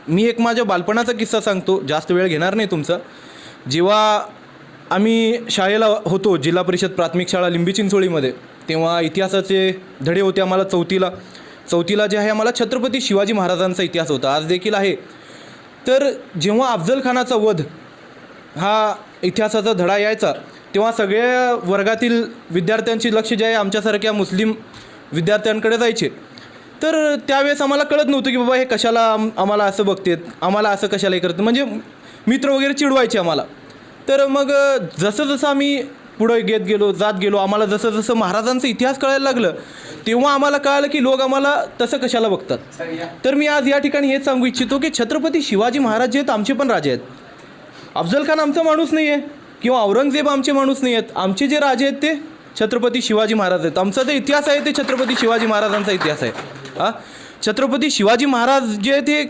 मी एक माझ्या बालपणाचा किस्सा सांगतो, जास्त वेळ घेणार नाही तुमचा. जेव्हा आम्ही शाळेला होतो, जिल्हा परिषद प्राथमिक शाळा लिंबी चिंचोळीमध्ये, तेव्हा इतिहासाचे धडे होते आम्हाला चौथीला जे आहे आम्हाला छत्रपती शिवाजी महाराजांचा इतिहास होता, आज देखील आहे. तर जेव्हा अफजल खानाचा वध हा इतिहासाचा धडा यायचा, तेव्हा सगळ्या वर्गातील विद्यार्थ्यांची लक्ष जे आहे आमच्यासारख्या मुस्लिम विद्यार्थ्यांकडे जायचे. तर त्यावेळेस आम्हाला कळत नव्हतं की बाबा हे कशाला आम्हाला असं बघतात, आम्हाला असं कशाला हे करतात, म्हणजे मित्र वगैरे चिडवायचे आम्हाला. तर मग जसं आम्ही पुढं जात गेलो, आम्हाला जसं महाराजांचा इतिहास कळायला लागलं, तेव्हा आम्हाला कळालं की लोक आम्हाला तसं कशाला बघतात. तर मी आज या ठिकाणी हेच सांगू इच्छितो की छत्रपती शिवाजी महाराज जे आहेत आमचे पण राजे आहेत. अफजल खान आमचा माणूस नाही आहे किंवा औरंगजेब आमचे माणूस नाही आहेत. आमचे जे राजे आहेत ते छत्रपती शिवाजी महाराज आहेत. आमचा जे इतिहास आहे ते छत्रपती शिवाजी महाराजांचा इतिहास आहे. छत्रपती शिवाजी महाराज जे आहेत ते